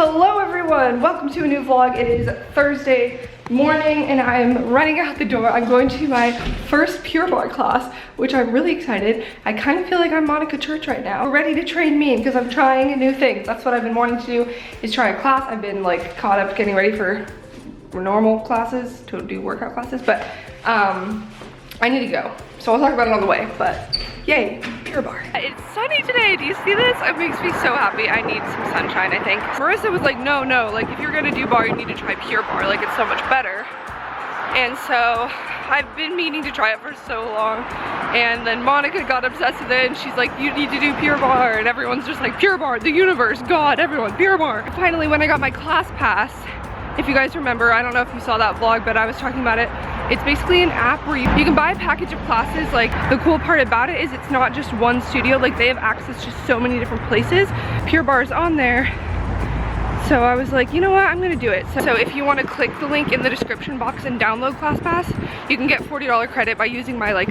Hello everyone, welcome to a new vlog. It is Thursday morning and I'm running out the door. I'm going to my first Pure Barre class, which I'm really excited. I kind of feel like I'm Monica Church right now. We're ready to train mean because I'm trying new things. That's what I've been wanting to do, is try a class. I've been like caught up getting ready for normal classes, to do workout classes, but I need to go. So I'll talk about it on the way, but yay, Pure Barre. It's sunny today, do you see this? It makes me so happy. I need some sunshine, I think. Marissa was like, no, like if you're gonna do bar, you need to try Pure Barre, like it's so much better. And so I've been meaning to try it for so long. And then Monica got obsessed with it and she's like, you need to do Pure Barre. And everyone's just like, Pure Barre, the universe, God, everyone, Pure Barre. And finally, when I got my class pass, if you guys remember, I don't know if you saw that vlog, but I was talking about it. It's basically an app where you can buy a package of classes. Like, the cool part about it is it's not just one studio. Like, they have access to so many different places. Pure Barre's on there. So I was like, you know what, I'm gonna do it. So if you wanna click the link in the description box and download ClassPass, you can get $40 credit by using my like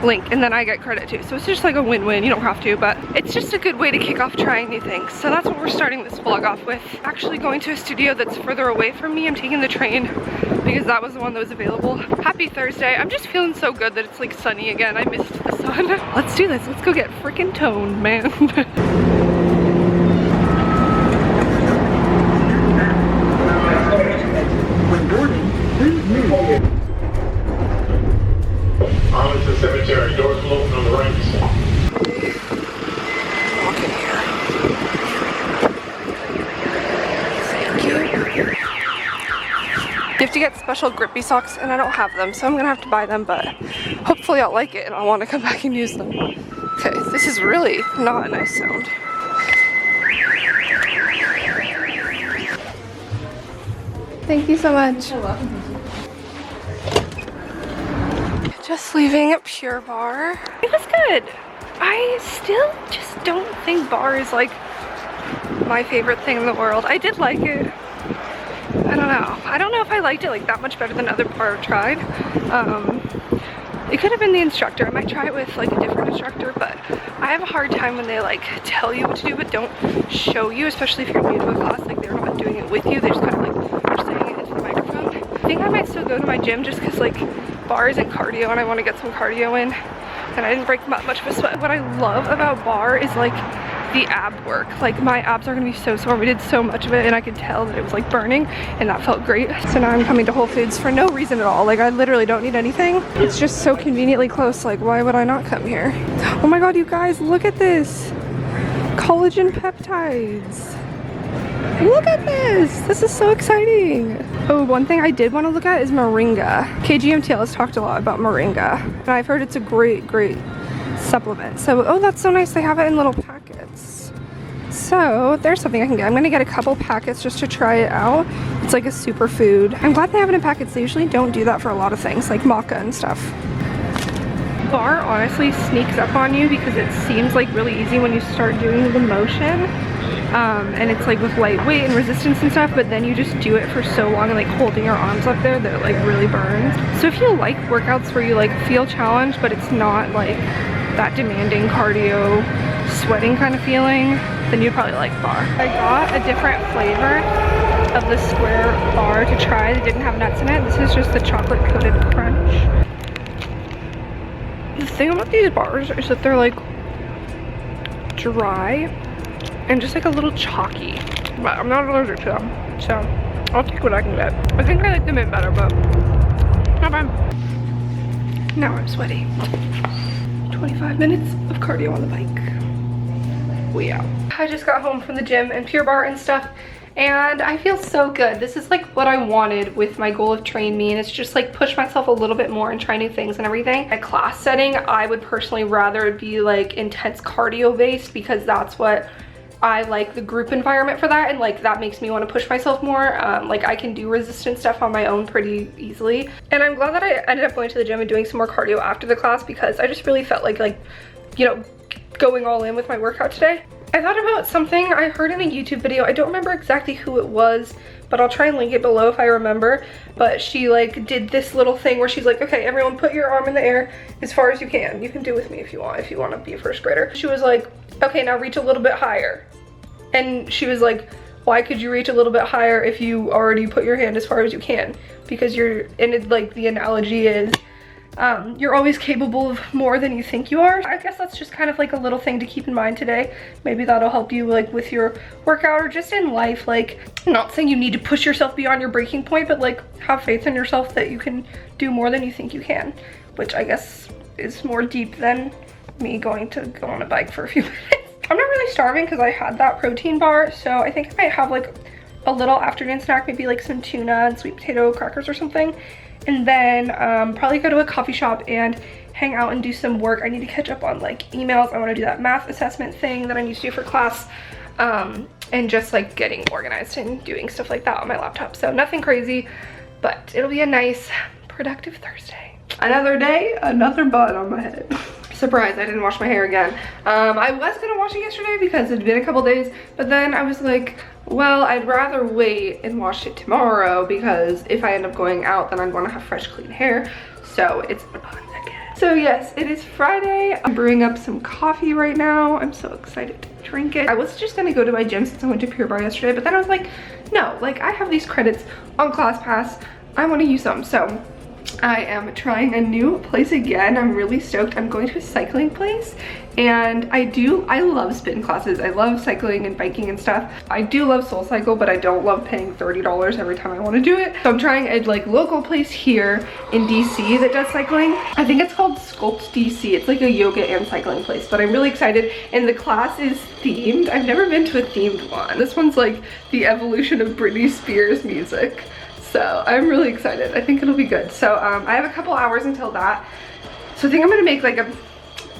link, and then I get credit too. So it's just like a win-win. You don't have to, but it's just a good way to kick off trying new things. So that's what we're starting this vlog off with. Actually going to a studio that's further away from me. I'm taking the train because that was the one that was available. Happy Thursday. I'm just feeling so good that it's like sunny again. I missed the sun. Let's do this. Let's go get freaking toned, man. When boarding, please move. On to the cemetery, doors will open on the right. Walk in here. Thank you. You have to get special grippy socks and I don't have them, so I'm gonna have to buy them, but hopefully I'll like it and I'll want to come back and use them. Okay, this is really not a nice sound. Thank you so much. You're welcome. Just leaving at Pure Barre. It was good. I still just don't think bar is like my favorite thing in the world. I did like it. I don't know. I don't know if I liked it like that much better than other bar I've tried. It could have been the instructor. I might try it with like a different instructor, but I have a hard time when they like tell you what to do but don't show you, especially if you're new to a class. Like they're not doing it with you. They just kind of like are saying it into the microphone. I think I might still go to my gym just because like bar isn't cardio and I want to get some cardio in. And I didn't break that much of a sweat. What I love about bar is like the ab work. Like my abs are gonna be so sore. We did so much of it and I could tell that it was like burning and that felt great. So now I'm coming to Whole Foods for no reason at all. Like I literally don't need anything. It's just so conveniently close. Like why would I not come here? Oh my God, you guys, look at this. Collagen peptides. Look at this. This is so exciting. Oh, one thing I did want to look at is moringa. KGMTL has talked a lot about moringa and I've heard it's a great supplement. So, oh, that's so nice. They have it in little packets. So there's something I can get. I'm gonna get a couple packets just to try it out. It's like a superfood. I'm glad they have it in packets. They usually don't do that for a lot of things like maca and stuff. Bar honestly sneaks up on you because it seems like really easy when you start doing the motion. And it's like with lightweight and resistance and stuff, but then you just do it for so long and like holding your arms up there that it like really burns. So if you like workouts where you like feel challenged but it's not like that demanding cardio sweating kind of feeling, then you'd probably like bar. I got a different flavor of the square bar to try that didn't have nuts in it. This is just the chocolate coated crunch. The thing about these bars is that they're like dry and just like a little chalky, but I'm not allergic to them, so I'll take what I can get. I think I like the mint better, but not bad. Now I'm sweaty. 25 minutes of cardio on the bike. We out. I just got home from the gym and Pure Barre and stuff, and I feel so good. This is like what I wanted with my goal of train me, and it's just like push myself a little bit more and try new things and everything. A class setting, I would personally rather it be like intense cardio based because that's what I like, the group environment for that, and like that makes me want to push myself more. Like I can do resistance stuff on my own pretty easily, and I'm glad that I ended up going to the gym and doing some more cardio after the class because I just really felt like you know, going all in with my workout today. I thought about something I heard in a YouTube video. I don't remember exactly who it was, but I'll try and link it below if I remember. But she like did this little thing where she's like, okay, everyone put your arm in the air as far as you can. You can do with me if you want to be a first grader. She was like, okay, now reach a little bit higher. And she was like, why could you reach a little bit higher if you already put your hand as far as you can? Because like the analogy is, you're always capable of more than you think you are. I guess that's just kind of like a little thing to keep in mind today. Maybe that'll help you like with your workout or just in life. Like, I'm not saying you need to push yourself beyond your breaking point, but like have faith in yourself that you can do more than you think you can, which I guess is more deep than me going to go on a bike for a few minutes. I'm not really starving because I had that protein bar, so I think I might have like a little afternoon snack, maybe like some tuna and sweet potato crackers or something, and then probably go to a coffee shop and hang out and do some work. I need to catch up on like emails. I want to do that math assessment thing that I need to do for class, and just like getting organized and doing stuff like that on my laptop. So nothing crazy, but it'll be a nice productive Thursday. Another day, another bun on my head. Surprise, I didn't wash my hair again. I was gonna wash it yesterday because it'd been a couple days, but then I was like, well, I'd rather wait and wash it tomorrow because if I end up going out, then I'd wanna have fresh, clean hair. So it's a bun again. So yes, it is Friday. I'm brewing up some coffee right now. I'm so excited to drink it. I was just gonna go to my gym since I went to Pure Barre yesterday, but then I was like, no, like I have these credits on ClassPass. I wanna use them, so I am trying a new place again. I'm really stoked. I'm going to a cycling place, and I love spin classes. I love cycling and biking and stuff. I do love Soul Cycle, but I don't love paying $30 every time I want to do it. So I'm trying a like local place here in DC that does cycling. I think it's called Sculpt DC. It's like a yoga and cycling place, but I'm really excited, and the class is themed. I've never been to a themed one. This one's like the evolution of Britney Spears music. So I'm really excited. I think it'll be good. So I have a couple hours until that. So I think I'm gonna make like a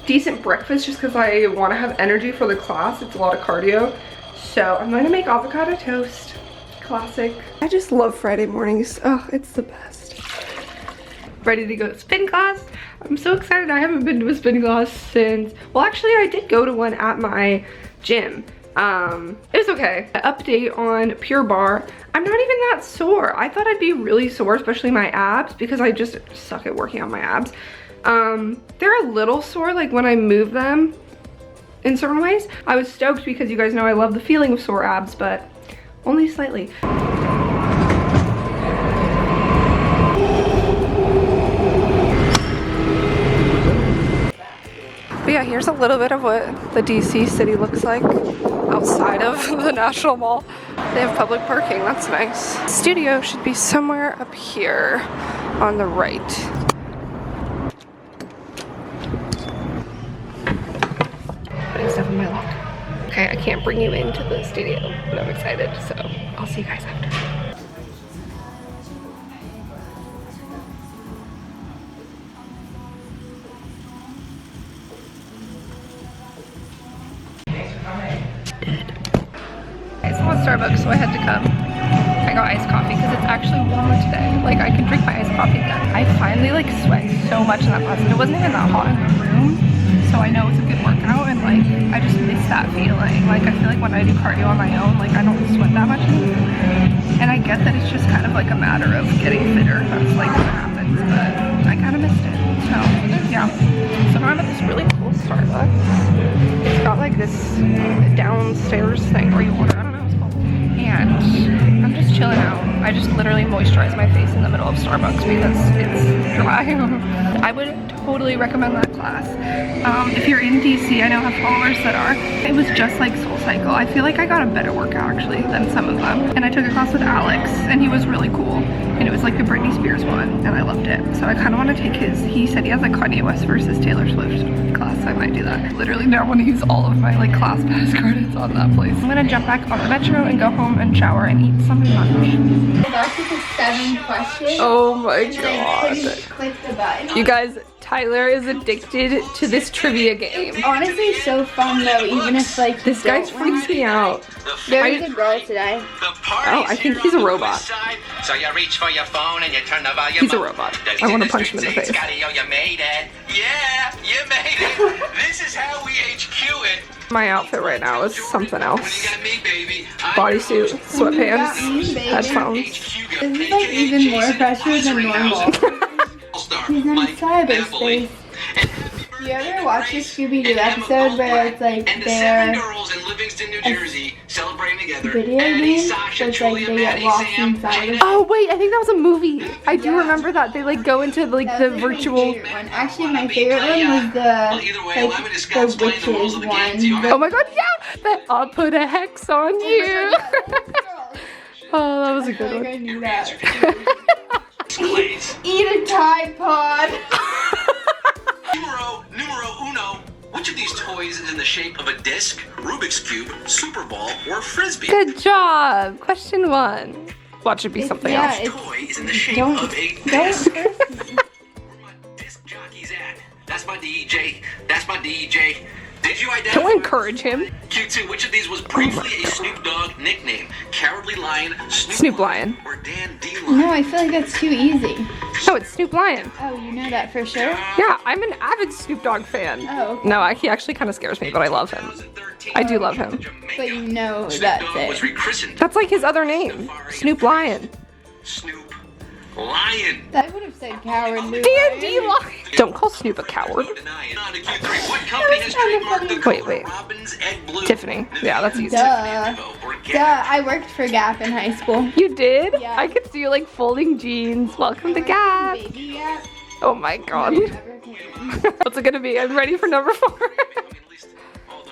decent breakfast just because I want to have energy for the class. It's a lot of cardio. So I'm gonna make avocado toast. Classic. I just love Friday mornings. Oh, it's the best. Ready to go to spin class. I'm so excited. I haven't been to a spin class since, well, actually I did go to one at my gym. It was okay. Update on Pure Barre. I'm not even that sore. I thought I'd be really sore, especially my abs, because I just suck at working on my abs. They're a little sore like when I move them in certain ways. I was stoked because you guys know I love the feeling of sore abs, but only slightly. But yeah, here's a little bit of what the DC city looks like outside of the National Mall. They have public parking, that's nice. Studio should be somewhere up here on the right. Putting stuff in my locker. Okay, I can't bring you into the studio, but I'm excited, so I'll see you guys after. Starbucks, so I had to come. I got iced coffee because it's actually warmer today. Like I can drink my iced coffee again. I finally like sweat so much in that class, and it wasn't even that hot in the room, so I know it's a good workout, and like I just miss that feeling. Like I feel like when I do cardio on my own, like I don't sweat that much anymore. And I get that it's just kind of like a matter of getting fitter. That's like what happens, but I kind of missed it. So yeah. So now I'm at this really cool Starbucks. It's got like this downstairs thing where you order. And I'm just chilling out. I just literally moisturize my face in the middle of Starbucks because it's dry. I would totally recommend that class. If you're in DC, I know I have followers that are. It was just like Soul Cycle. I feel like I got a better workout actually than some of them. And I took a class with Alex, and he was really cool. And it was like the Britney Spears one, and I loved it. So I kind of want to take his, he said he has like Kanye West versus Taylor Swift class. I might do that. Literally now want to use all of my like ClassPass credits on that place. I'm gonna jump back on the metro and go home and shower and eat some lunch. That's like the 7 questions. Oh my god. Click the button. You guys, Tyler is addicted to this trivia game. Honestly, it's so fun though, even if like This guy freaks me out. Very good girl today. Oh, I think he's a robot. So you reach for your phone and you turn the volume. He's a robot. I want to punch him in the face. Scotty, oh, you made it. Yeah, you made it. This is how we HQ it. My outfit right now is something else. You got me, baby. Bodysuit, sweatpants, headphones. This is like even more pressure than normal. He's in cyberspace. You ever watch the Scooby-Doo episode where it's like and the their 7 girls in Livingston, New Jersey, celebrating together. video game? So it's like they get lost inside of it. Oh wait, I think that was a movie. I do remember that. They like go into like That the was, like, my virtual. favorite one. Actually, my favorite one was the witches one. Oh my god, yeah! That I'll put a hex on you. Oh, that was a good I one. knew that. Glaze. Eat a Tide Pod. Numero uno. Which of these toys is in the shape of a disc, Rubik's Cube, Super Ball, or Frisbee? Good job. Question 1. Watch it be something yeah, else. Which toy is in the shape Don't- of a don't disc? curse me. Where my disc jockeys at? That's my DJ. That's my DJ. Did you identify? Don't encourage him. Q2, which of these was briefly a Snoop Dogg nickname? Cowardly Lion, Snoop Lion. or Dan D. Lion? No, I feel like that's too easy. No, it's Snoop Lion. Oh, you know that for sure? Yeah, I'm an avid Snoop Dogg fan. Oh, okay. No, he actually kind of scares me, but I love him. 2013, I do love him. But you know Snoop that's Dogg was it. rechristened That's like his other name, Snoop Lion. Snoop Lion. I would have said cowardly. D&D Lion. Don't call Snoop a coward. Deny it. On to Q3. What company has kinda trademarked the funny. color Wait. Robin's Egg Blue? Tiffany. Yeah, that's easy. Duh. Or Duh, Gap? I worked for Gap in high school. You did? Yeah. I could see you like folding jeans. Welcome to Gap. Baby Gap. Oh my god. Never came. What's it gonna be? I'm ready for number 4. I mean, at least all the,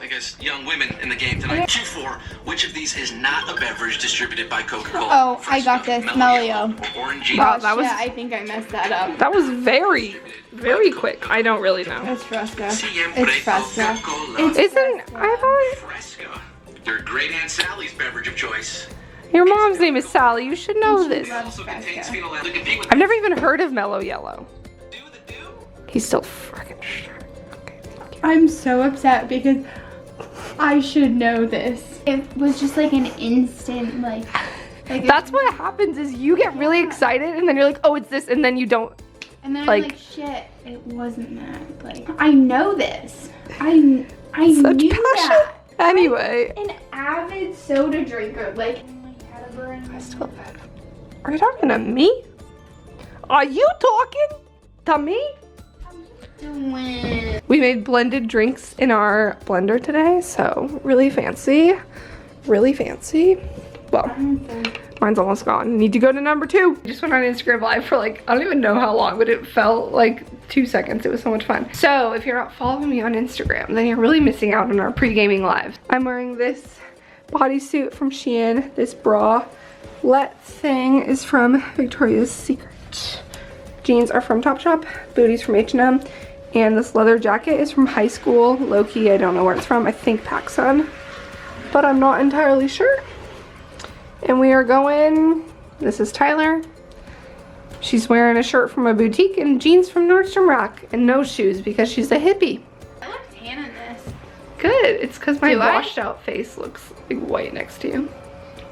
I guess, young women in the game tonight. Q4. Which of these is not a beverage distributed by Coca-Cola? Oh, I got this. Melio. Or Orangina? Wow, Oh, that was shit, I think I messed that up. that was very, very quick. I don't really know. It's Fresca. Siempre It's Fresca. Coca-Cola. It's Isn't I thought Fresca. Your great Aunt Sally's beverage of choice. your mom's name is Sally? You should know this. Also contains phenol to compete with I've never even heard of Mellow Yellow. do the do. He's still freaking sharp. Okay, thank you. I'm so upset because I should know this. It was just like an instant, like That's what happens is you get really excited and then you're like, oh, it's this, and then you don't. and then like- I'm like, shit, it wasn't that. Like, I know this. I Such knew passion. that. Anyway. An avid soda drinker, like. I still have it. Are you talking to me? Are you talking to me? Doing. We made blended drinks in our blender today, so really fancy. Really fancy. Well, mine's almost gone. Need to go to number 2. I just went on Instagram Live for like, I don't even know how long, but it felt like 2 seconds. It was so much fun. So if you're not following me on Instagram, then you're really missing out on our pre-gaming live. I'm wearing this bodysuit from Shein, this bralette thing is from Victoria's Secret. Jeans are from Topshop, booties from H&M, and this leather jacket is from high school. Low-key, I don't know where it's from. I think PacSun, but I'm not entirely sure. And we are going, this is Tyler. She's wearing a shirt from a boutique and jeans from Nordstrom Rack and no shoes because she's a hippie. I look tan in this. Good, it's because my Do I? washed out face looks like white next to you.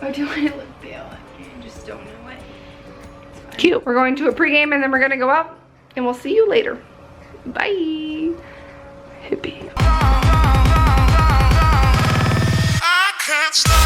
Or do I look pale? I just don't know it. Cute. We're going to a pregame and then we're gonna go out and we'll see you later. Bye. Hippie. I can't stop.